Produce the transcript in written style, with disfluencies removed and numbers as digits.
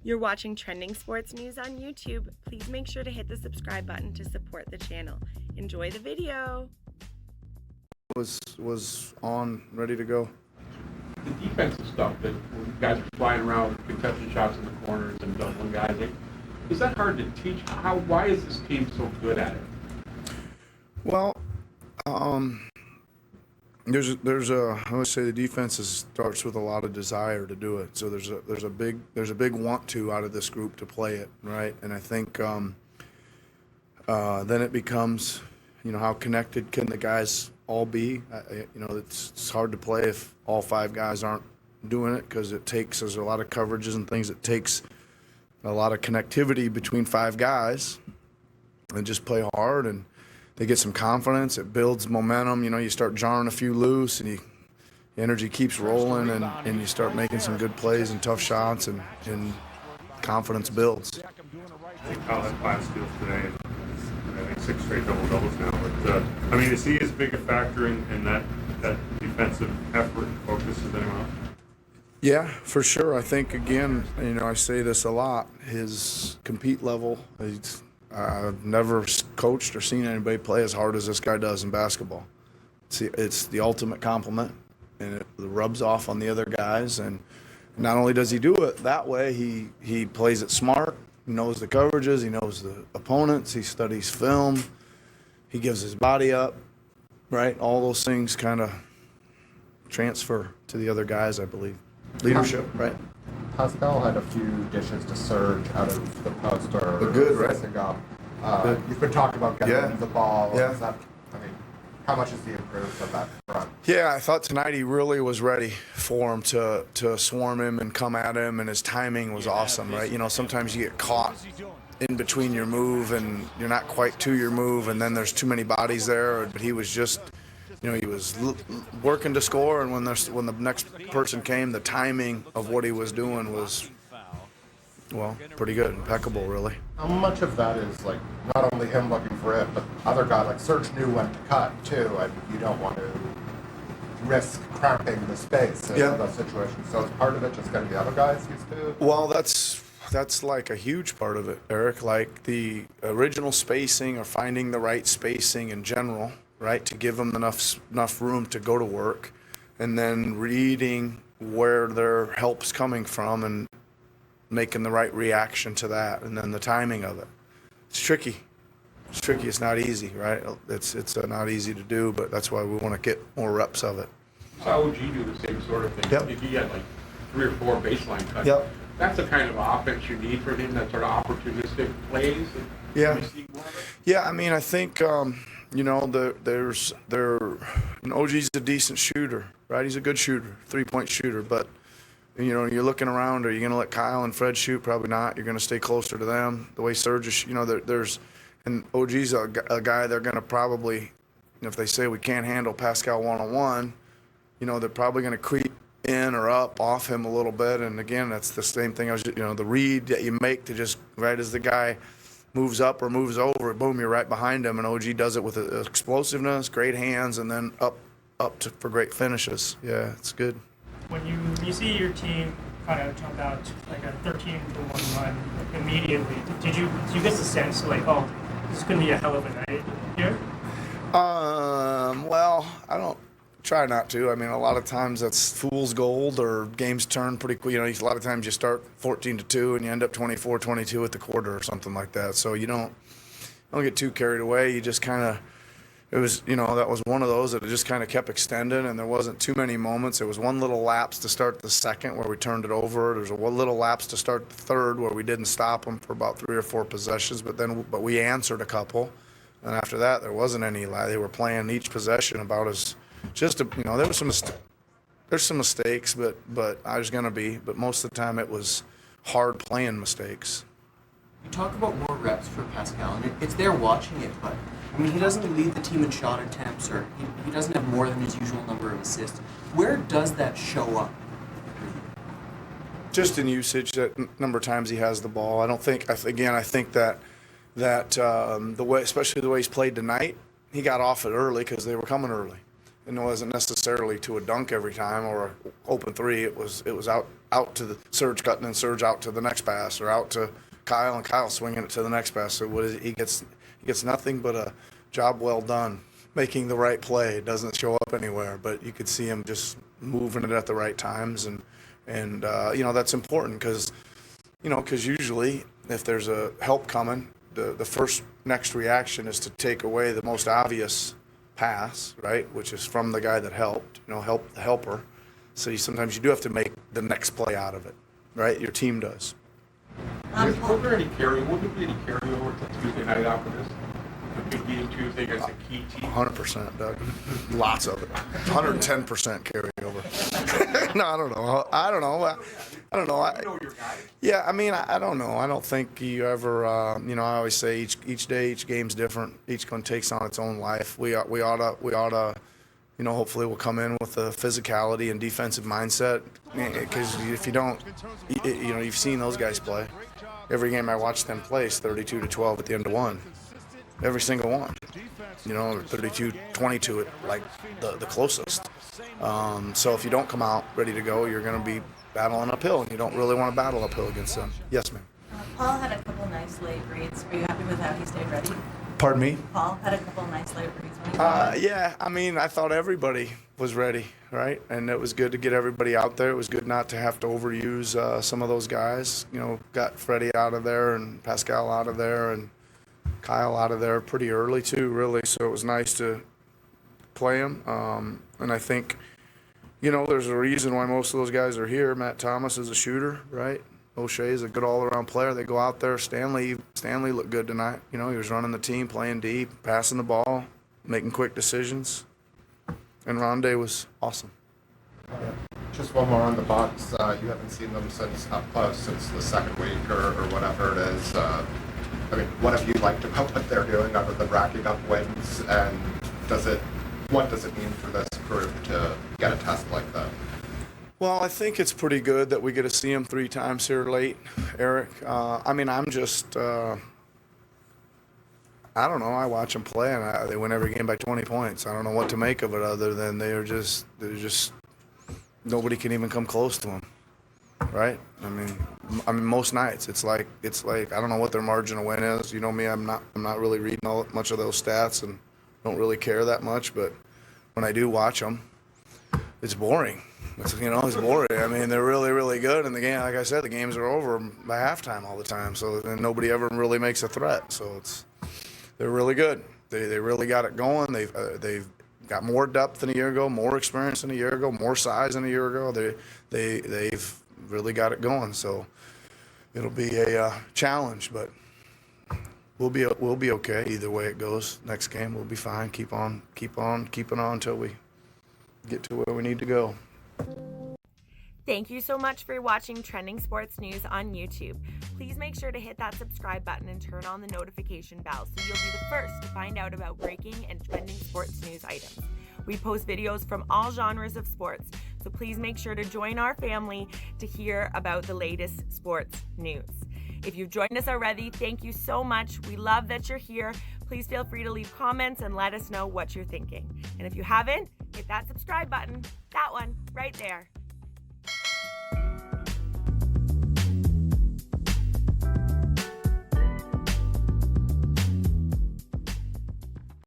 You're watching Trending Sports News on YouTube. Please make sure to hit the subscribe button to support the channel. Enjoy the video. Was on, ready to go. The defensive stuff that when guys are flying around with contested shots in the corners and doubling guys, is that hard to teach? Why is this team so good at it? Well, there's a I would say the defense starts with a lot of desire to do it. So there's a big want to out of this group to play it, right? And I think then it becomes, how connected can the guys all be? It's hard to play if all five guys aren't doing it, because there's a lot of coverages and things. It takes a lot of connectivity between five guys, and just play hard, and they get some confidence. It builds momentum. You start jarring a few loose, and the energy keeps rolling, and you start making some good plays and tough shots, and confidence builds. I think Kyle had 5 steals today, and I think 6 straight double-doubles now. But, is he as big a factor in that defensive effort and focus as anyone else? Yeah, for sure. I think, again, I say this a lot, his compete level, I've never coached or seen anybody play as hard as this guy does in basketball. It's the ultimate compliment, and it rubs off on the other guys. And not only does he do it that way, he plays it smart. He knows the coverages. He knows the opponents. He studies film. He gives his body up, right? All those things kind of transfer to the other guys, I believe. Leadership, right? Pascal had a few dishes to Serge out of the post or they're good, right? Up. You've been talking about getting the ball. Yeah. How much is he improved on that front? Yeah, I thought tonight he really was ready for him to swarm him and come at him, and his timing was awesome, right? Sometimes you get caught in between your move and you're not quite to your move, and then there's too many bodies there. But he was just, he was working to score, and when the next person came, the timing of what he was doing was, pretty good, impeccable, really. How much of that is not only him looking for it, but other guys like Serge knew when to cut too, and you don't want to risk cramping the space in those situations. So is part of it just getting the other guys used to? Well, that's like a huge part of it, Eric. Like the original spacing, or finding the right spacing in general, right, to give them enough room to go to work, and then reading where their help's coming from and making the right reaction to that, and then the timing of it. It's tricky. It's not easy, right? It's not easy to do, but that's why we want to get more reps of it. So OG do the same sort of thing. Yep. If he had 3 or 4 baseline cuts, that's the kind of offense you need for him, that sort of opportunistic plays. Yeah. I think OG's a decent shooter, right? He's a good shooter, 3-point shooter, but you're looking around, are you going to let Kyle and Fred shoot? Probably not. You're going to stay closer to them. The way Serge is, and OG's a guy they're going to probably, if they say we can't handle Pascal one-on-one, they're probably going to creep in or up off him a little bit. And again, that's the same thing. The read that you make to just, right as the guy moves up or moves over, boom, you're right behind him. And OG does it with explosiveness, great hands, and then up for great finishes. Yeah, it's good. When you see your team kind of jump out like a 13-1 run immediately, did you get the sense this is going to be a hell of a night here? Well, I don't try not to. A lot of times that's fool's gold, or games turn pretty quick. A lot of times you start 14-2 and you end up 24-22 at the quarter or something like that. So you don't get too carried away. You just kind of. It was, that was one of those that it just kind of kept extending, and there wasn't too many moments. There was one little lapse to start the second where we turned it over. There was one little lapse to start the third where we didn't stop them for about 3 or 4 possessions, but we answered a couple. And after that, there wasn't any. They were playing each possession about as there was there's some mistakes, but I was going to be. But most of the time it was hard playing mistakes. You talk about more reps for Pascal, and it's there watching it, but he doesn't lead the team in shot attempts, or he doesn't have more than his usual number of assists. Where does that show up? Just in usage, that number of times he has the ball. I think that the way, especially the way he's played tonight, he got off it early because they were coming early. And it wasn't necessarily to a dunk every time or an open three. It was out out to the Serge cutting and Serge out to the next pass, or out to Kyle and Kyle swinging it to the next pass. So what is it? He gets nothing but a job well done, making the right play. It doesn't show up anywhere, but you could see him just moving it at the right times, and that's important because usually if there's a help coming, the first next reaction is to take away the most obvious pass, right, which is from the guy that helped, help the helper. So sometimes you do have to make the next play out of it, right? Your team does. Will there any carryover to Tuesday night after this? A big game Tuesday against a key team? 100%, Doug. Lots of it. 110% carryover. No, I don't know. I don't know. You know your guy. Yeah, I mean, I don't know. I don't think you ever, I always say each day, each game's different. Each one takes on its own life. We ought to, hopefully we'll come in with a physicality and defensive mindset. Because if you don't, you've seen those guys play. Every game I watch them play is 32-12 at the end of one. Every single one. 32-22 at like the closest. So if you don't come out ready to go, you're going to be battling uphill, and you don't really want to battle uphill against them. Yes, ma'am. Paul had a couple nice late reads. Are you happy with how he stayed ready? Pardon me? Paul had a couple nice late reads when he Yeah, I mean, I thought everybody was ready, right? And it was good to get everybody out there. It was good not to have to overuse some of those guys. Got Freddie out of there and Pascal out of there and Kyle out of there pretty early too, really. So it was nice to play them. And I think, there's a reason why most of those guys are here. Matt Thomas is a shooter, right? O'Shea is a good all-around player. They go out there. Stanley looked good tonight. He was running the team, playing deep, passing the ball, making quick decisions. And Rondé was awesome. Just one more on the Bucks. You haven't seen them up close since the second week or whatever it is. What have you liked about what they're doing other than racking up wins? And what does it mean for this group to get a test like that? Well, I think it's pretty good that we get to see them 3 times here late, Eric. I'm just, I don't know. I watch them play, and they win every game by 20 points. I don't know what to make of it other than they're just nobody can even come close to them, right? I mean, most nights it's like I don't know what their margin of win is. You know me, I'm not really reading much of those stats and don't really care that much. But when I do watch them, it's boring. It's boring. I mean, they're really, really good. And the game, like I said, the games are over by halftime all the time. So then nobody ever really makes a threat. So they're really good. They really got it going. They've got more depth than a year ago, more experience than a year ago, more size than a year ago. They've really got it going. So it'll be a challenge, but we'll be okay either way it goes. Next game we'll be fine. Keep on keeping on until we get to where we need to go. Thank you so much for watching Trending Sports News on YouTube. Please make sure to hit that subscribe button and turn on the notification bell so you'll be the first to find out about breaking and trending sports news items. We post videos from all genres of sports, so please make sure to join our family to hear about the latest sports news. If you've joined us already, thank you so much. We love that you're here. Please feel free to leave comments and let us know what you're thinking. And if you haven't, hit that subscribe button, that one right there.